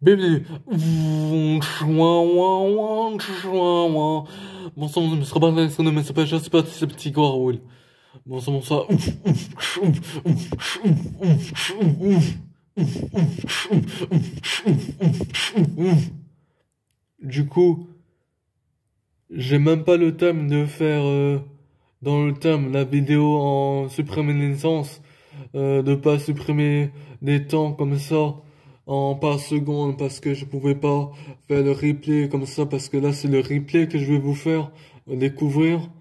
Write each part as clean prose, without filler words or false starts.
Bienvenue. Bon sang, je me serais pas son nom, mais c'est pas juste pas ce petit gorille. Bon sang, bon sang. Du coup, j'ai même pas le thème de faire dans le thème la vidéo en supprimer les licences, de pas supprimer des temps comme ça en par seconde parce que je pouvais pas faire le replay comme ça parce que là c'est le replay que je vais vous faire découvrir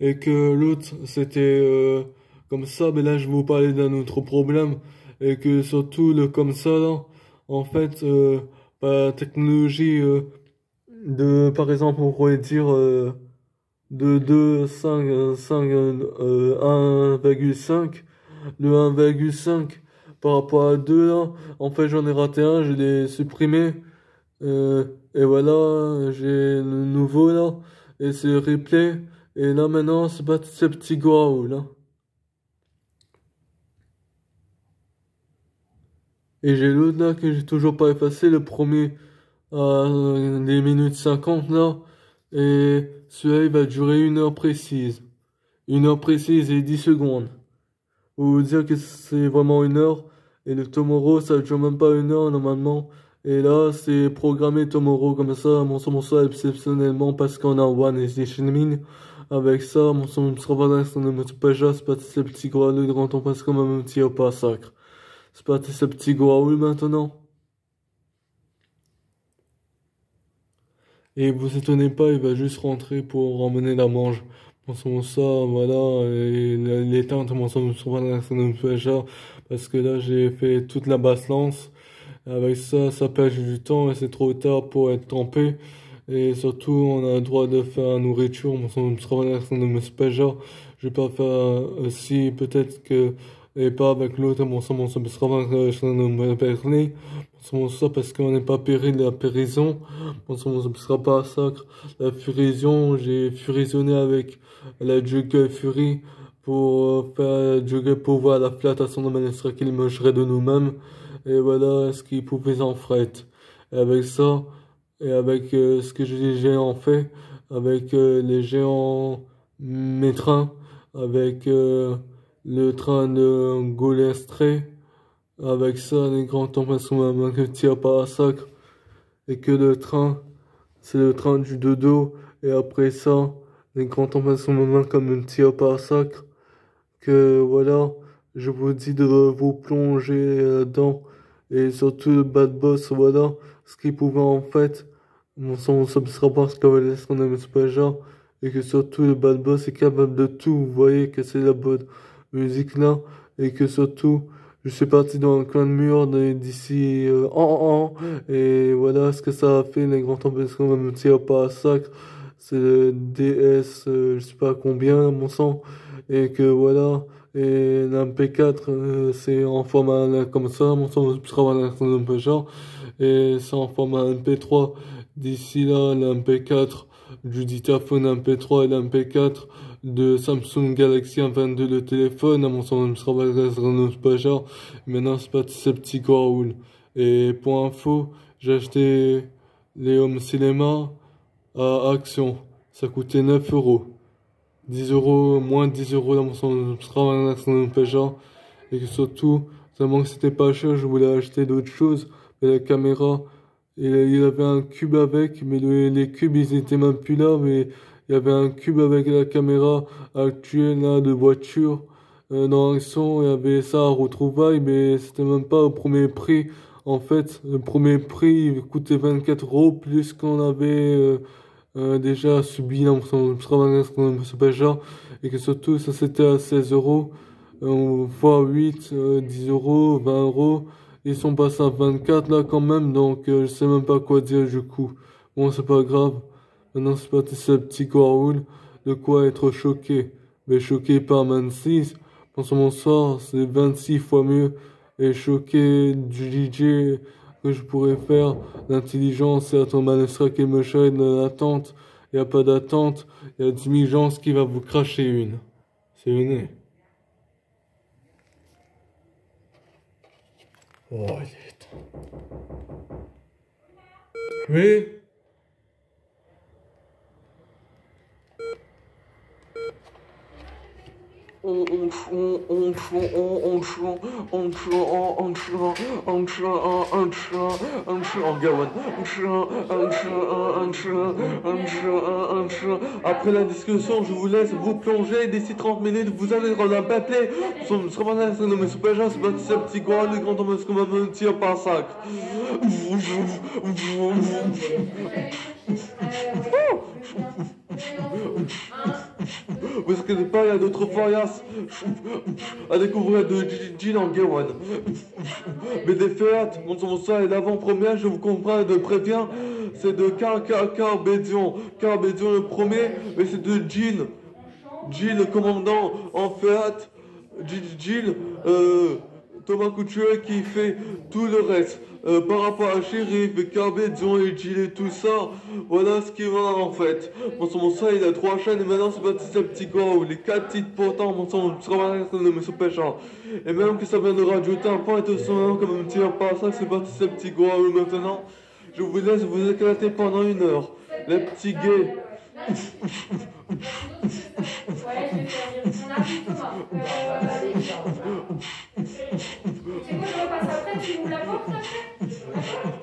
et que l'autre c'était comme ça, mais là je vais vous parler d'un autre problème et que surtout le comme ça là en fait la technologie de par exemple on pourrait dire de 2, 5, 5, 1,5. Le 1,5 par rapport à 2 là, en fait j'en ai raté un, je l'ai supprimé. Et voilà, j'ai le nouveau là, et c'est replay. Et là maintenant, c'est pas ce petit goût là. Et j'ai l'autre là que j'ai toujours pas effacé, le premier à les minutes 50 là. Et celui-là il va durer 1 heure précise. 1 heure précise et 10 secondes. Pour vous dire que c'est vraiment 1 heure. Et le Tomorrow, ça dure même pas 1 heure normalement. Et là, c'est programmé Tomorrow comme ça, mon son exceptionnellement parce qu'on a One Edition Mine. Avec ça, mon son sera pas dans le Motopaja, c'est pas ce petit gros de grand on passe comme un petit repas sacre. C'est pas ce petit gros maintenant. Et vous étonnez pas, il va juste rentrer pour emmener la mange. Pensons ça, voilà, et les teintes, mon sang ne sont pas dans parce que là, j'ai fait toute la basse lance. Avec ça, ça perd du temps et c'est trop tard pour être trempé. Et surtout, on a le droit de faire la nourriture, mon sang ne sera pas dans je vais pas faire aussi, peut-être que, et pas avec l'autre, mon sang ne sera pas dans mon ça parce qu'on n'est pas péri de la périson. Mon sang ne sera pas sacre. La furision, j'ai fusionné avec la Juggle Fury pour faire Juggle pour voir la flat à son domaine qu'il mangerait de nous-mêmes. Et voilà ce qu'il pouvait en fret. Et avec ça, et avec ce que les géants fait, avec les géants mes trains, avec le train de Gaulestré, avec ça, les grands temps sont main que tire par sacre, et que le train, c'est le train du dodo, et après ça, les grands temps sont main comme un tir par sacre, que voilà, je vous dis de vous plonger là-dedans, et surtout le bad boss, voilà, ce qu'il pouvait en fait, mon son sera pas ce qu'on aime pas genre, et que surtout le bad boss est capable de tout, vous voyez que c'est la bonne musique là, et que surtout, je suis parti dans un coin de mur d'ici et voilà ce que ça a fait, les grands tempêtes qu'on va me tirer par sacre, c'est le DS, je sais pas combien, mon sang, et que voilà, et l'MP4, c'est en format comme ça, mon sang sera un peu genre, et c'est en format MP3. D'ici là, l'MP4 du dictaphone MP3 et l'MP4 de Samsung Galaxy A22, le téléphone, à mon sens, ne sera pas genre. Maintenant, c'est pas ce petit Raoul. Et pour info, j'ai acheté les Home Cinéma à Action. Ça coûtait 9 euros. 10 euros, moins de 10 euros dans mon sens, sera pas genre. Et que surtout, tellement que c'était pas cher, je voulais acheter d'autres choses. Mais la caméra, il y avait un cube avec, mais les cubes, ils étaient même plus là, mais il y avait un cube avec la caméra actuelle, là, de voiture. Dans Action, il y avait ça à retrouvailles, mais c'était même pas au premier prix. En fait, le premier prix, il coûtait 24 euros, plus qu'on avait, déjà subi dans son genre, et que surtout, ça c'était à 16 euros fois 8 10 euros, 20 euros. Ils sont passés à 24 là quand même, donc je sais même pas quoi dire du coup. Bon, c'est pas grave. Maintenant, c'est pas ce petit Raoul de quoi être choqué. Mais choqué par 26, pour mon sort, c'est 26 fois mieux. Et choqué du DJ que je pourrais faire, l'intelligence et ton malestra qui me chaîne de l'attente. Y a pas d'attente, y a diligence qui va vous cracher une. C'est une. Oh, Oui, Après la discussion, je vous laisse vous plonger. D'ici 30 minutes, vous allez rendre un papier. Son sera c'est nommé super c'est baptisé petit quoi, le grand homme, ce qu'on va me tirer par sac. Vous inquiétez pas, il y a d'autres farias à découvrir de Gin en Gawan. Mais des fêtes, mon ça est l'avant-première, je vous comprends, de préviens, c'est de Carbédion. Carbédion le premier, mais c'est de Gin. Gin le commandant en fait. Gin, Thomas Couture qui fait tout le reste. Par rapport à Shérif, Carbédion et Gilles et tout ça, voilà ce qu'il va en fait. Mon ça il a 3 chaînes et maintenant c'est parti ce petit gars ou les 4 titres pourtant mon son de mes péchant. Et même que ça vient de rajouter un point et tout ça comme un petit passage c'est parti ce petit gars maintenant. Je vous laisse vous éclater pendant 1 heure. Les petits gays. Ouais, je vais faire mon artiste Thomas. Allez, c'est quoi, je repasse après, tu ouvres la porte après? On va chercher.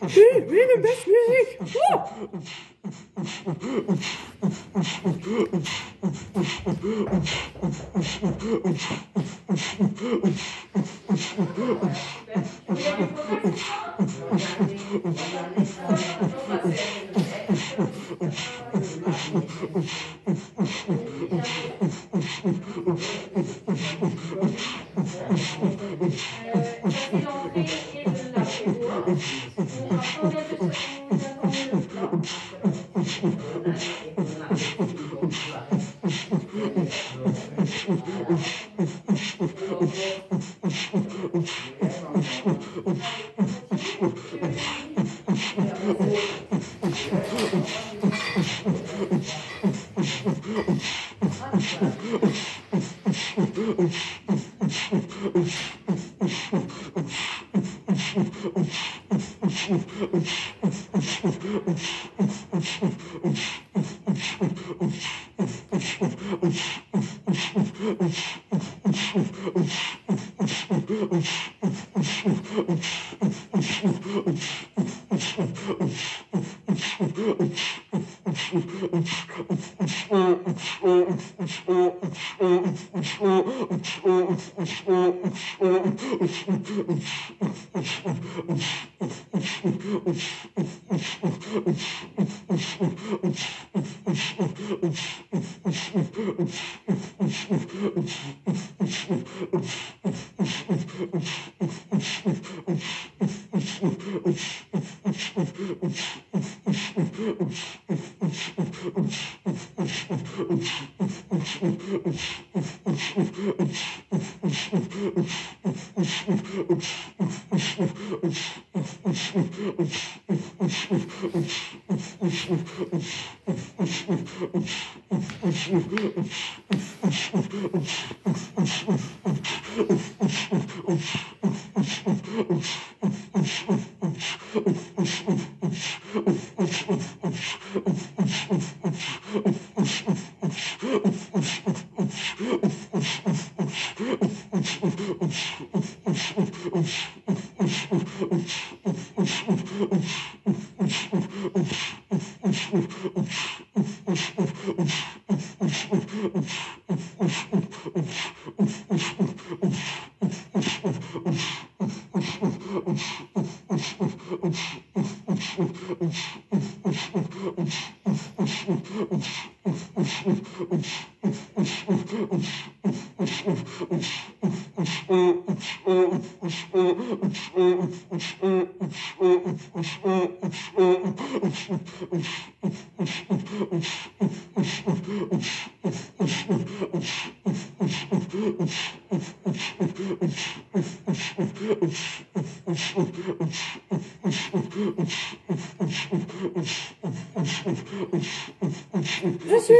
Oui, le best music. Je suis